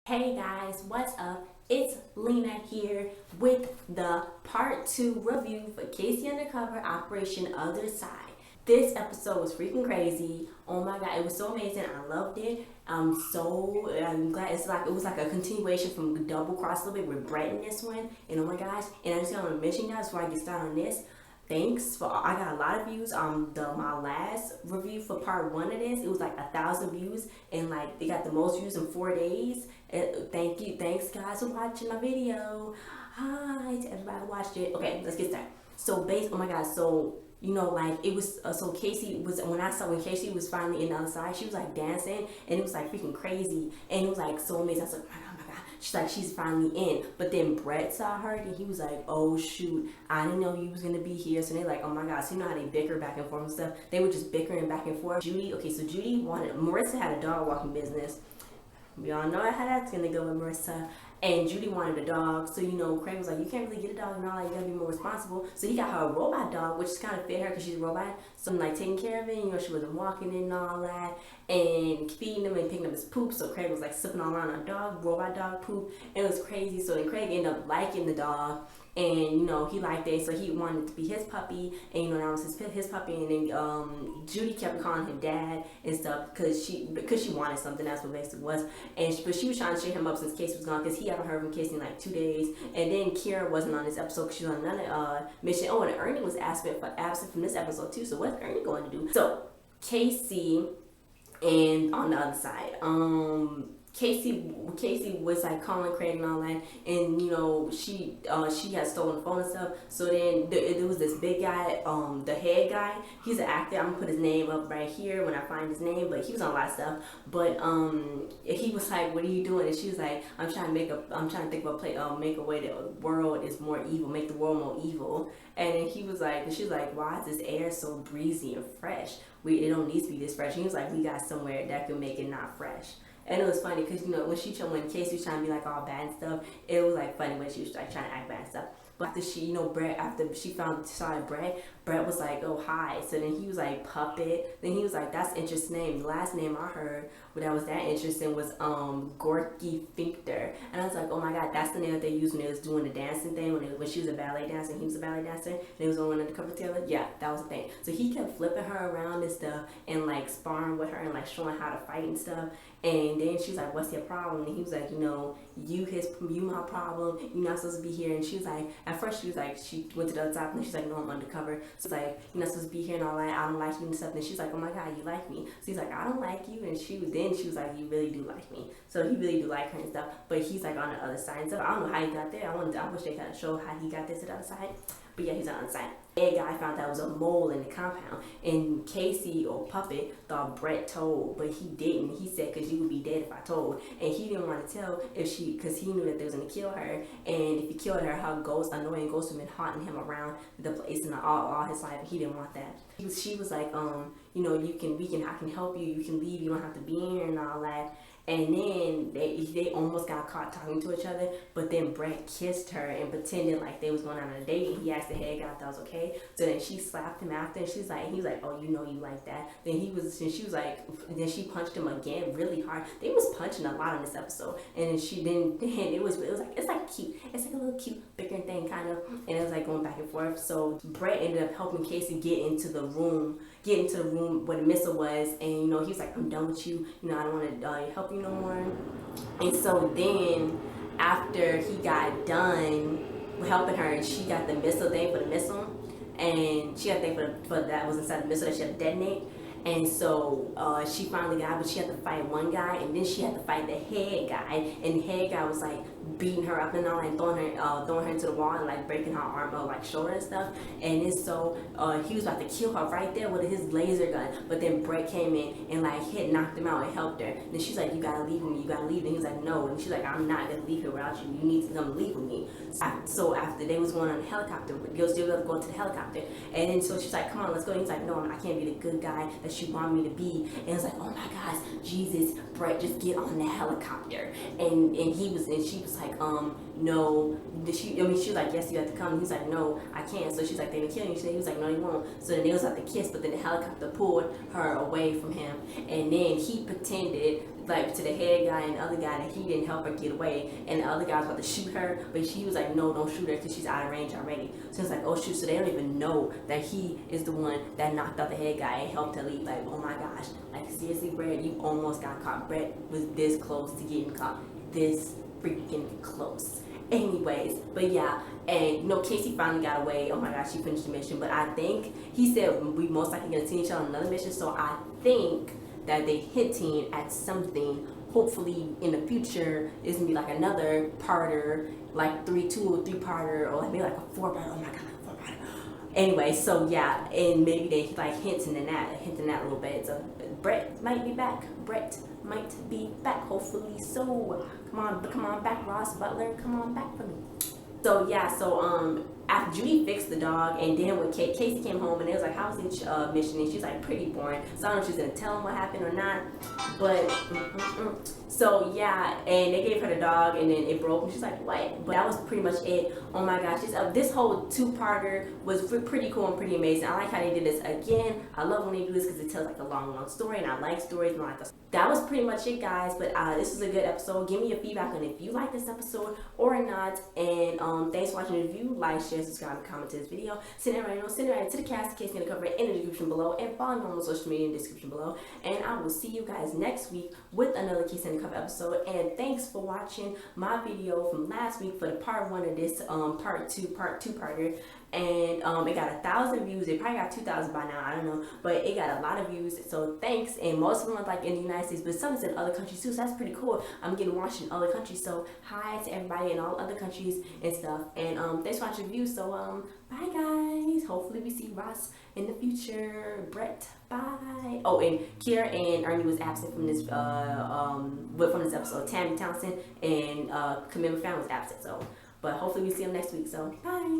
Hey guys, what's up? It's Lina here with the part 2 review for Casey Undercover Operation Other Side. This episode was freaking crazy. Oh my god, it was so amazing. I loved it. I'm glad it was like a continuation from Double Cross a little bit with Brett in this one. And oh my gosh, and I just want to mention guys before I get started on this. I got a lot of views on my last review for part 1 of this. It was like 1,000 views, and like they got the most views in 4 days. Thanks guys for watching my video. Hi to everybody who watched it. Okay, let's get started. Oh my god, like it was so Casey was when Casey was finally in the other side, she was like dancing, and it was like freaking crazy, and it was like so amazing. I was like, oh my god. She's like, she's finally in. But then Brett saw her and he was like, oh shoot, I didn't know you was gonna be here. So they're like, oh my god. So you know how they bicker back and forth and stuff. They were just bickering back and forth. Marissa had a dog walking business. We all know how that's gonna go with Marissa. And Judy wanted a dog, so Craig was like, you can't really get a dog and all that, you gotta be more responsible. So he got her a robot dog, which kind of fit her because she's a robot. So I'm like taking care of it, she wasn't walking it and all that, and feeding him and picking up his poop. So Craig was like sipping all around our robot dog poop. It was crazy. So then Craig ended up liking the dog. And he liked it, so he wanted it to be his puppy, and that was his puppy. And then Judy kept calling him dad and stuff because she wanted something. That's what basically was. But she was trying to cheer him up since Casey was gone, because he haven't heard from Casey in like 2 days. And then Kira wasn't on this episode because she was on another mission. Oh, and Ernie was absent from this episode too. So what's Ernie going to do? So Casey, and on the other side, Casey was like calling Craig and all that, and she had stolen the phone and stuff. So then there was this big guy, the head guy. He's an actor. I'm gonna put his name up right here when I find his name, but he was on a lot of stuff. But he was like, "What are you doing?" And she was like, "I'm trying to think of make a way that the world is more evil, make the world more evil." And then she was like, "Why is this air so breezy and fresh? It don't need to be this fresh." And he was like, "We got somewhere that could make it not fresh." And it was funny because when Casey was trying to be like all bad and stuff, it was like funny when she was like trying to act bad and stuff. But after she saw Brett was like, "Oh hi." So then he was like Puppet. Then he was like, "That's interesting name." The last name I heard that was that interesting was Gorky Finkter. And I was like, oh my god, that's the name that they used when they was doing the dancing thing, when she was a ballet dancer and he was a ballet dancer, and they was on Undercover together. Yeah, that was the thing. So he kept flipping her around and stuff, and like sparring with her and like showing how to fight and stuff. And then she was like, "What's your problem?" And he was like, you my problem. You're not supposed to be here." And she was like, at first she went to the other side, and then she's like, "No, I'm undercover." So it's like, "You're not supposed to be here and all that. I don't like you and stuff." And she's like, "Oh my god, you like me?" So he's like, "I don't like you." And she was like, "You really do like me." So he really do like her and stuff. But he's like on the other side and stuff. I don't know how he got there. I wish they kind of show how he got there to the other side. But yeah, he's on the other side. That guy found out it was a mole in the compound, and Casey or Puppet thought Brett told, but he didn't. He said, "Cause you would be dead if I told," and he didn't want to tell because he knew that they was gonna kill her, and if he killed her, her annoying ghost would have been haunting him around the place and all his life. And he didn't want that. She was like, I can help you. You can leave. You don't have to be in here and all that. And then they almost got caught talking to each other, but then Brett kissed her and pretended like they was going on a date, and he asked the head guy if that was okay. So then she slapped him after, and he was like, "Oh, you like that." Then she punched him again really hard. They was punching a lot in this episode, and then it's like cute. It's like a little cute bickering thing kind of, and it was like going back and forth. So Brett ended up helping Casey get into the room where the missile was, and he was like, "I'm done with you. I don't want to help you no more." And so then after he got done helping her, and she got the missile thing for the missile, and she got the thing for that was inside the missile that she had to detonate. And so she finally got, but she had to fight one guy, and then she had to fight the head guy, and the head guy was like beating her up and all, like throwing her into the wall and like breaking her arm or like shoulder and stuff. And then so he was about to kill her right there with his laser gun, but then Brett came in and like knocked him out and helped her. And then she's like, "You gotta leave with me, you gotta leave." And he was like, "No." And she's like, "I'm not gonna leave here without you. You need to come leave with me." So after they was going on the helicopter, they was still going to the helicopter, and then so she's like, "Come on, let's go." And he's like, "No, I can't be the good guy that she wanted me to be." And it's like, oh my gosh, Jesus, Brett, just get on the helicopter. And she was like, "No." She was like, "Yes, you have to come." And he's like, "No, I can't." So she's like, "They didn't kill you." He was like, "No, you won't." So then they was like the kiss, but then the helicopter pulled her away from him, and then he pretended like to the head guy and the other guy that he didn't help her get away, and the other guy was about to shoot her, but she was like, no, don't shoot her because she's out of range already. So it's like, oh shoot, so they don't even know that he is the one that knocked out the head guy and helped her leave. Like, oh my gosh, like seriously, Brett, you almost got caught. Brett was this close to getting caught, this freaking close. Anyways, but yeah, and you know, Casey finally got away. Oh my gosh, she finished the mission. But I think he said we most likely gonna see each other on another mission. So I think that they hinting at something. Hopefully in the future it's gonna be like another parter, like 2 or 3 parter, or maybe like a 4-parter. Oh my god, like a 4-parter. Anyway, so yeah, and maybe they like hinting that a little bit. So Brett might be back. Hopefully so. Come on back, Ross Butler. Come on back for me. So yeah, so after Judy fixed the dog, and then when Casey came home and it was like, how's the mission? And she's like, pretty boring. So I don't know if she's gonna tell him what happened or not, but so yeah, and they gave her the dog and then it broke and she's like, what? But that was pretty much it. Oh my gosh, this whole 2-parter was pretty cool and pretty amazing. I like how they did this again. I love when they do this because it tells like a long story, and I like stories and like that was pretty much it, guys. But this was a good episode. Give me your feedback on if you like this episode or not. And thanks for watching the review. Like, share, subscribe, and comment to this video. Send it right to the cast in case you're gonna cover it in the description below, and follow me on social media in the description below. And I will see you guys next week with another Case in the Cover episode. And thanks for watching my video from last week for the part 1 of this part 2-parter. And it got 1,000 views. It probably got 2,000 by now, I don't know, but it got a lot of views, so thanks. And most of them are like in the United States, but some is in other countries too, so that's pretty cool. I'm getting watched in other countries, so hi to everybody in all other countries and stuff. And thanks for watching the view. So bye guys, hopefully we see Ross in the future. Brett, bye. Oh, and Kiera and Ernie was absent from this episode. Tammy Townsend and Kamil McFadden was absent, so but hopefully we see them next week. So bye.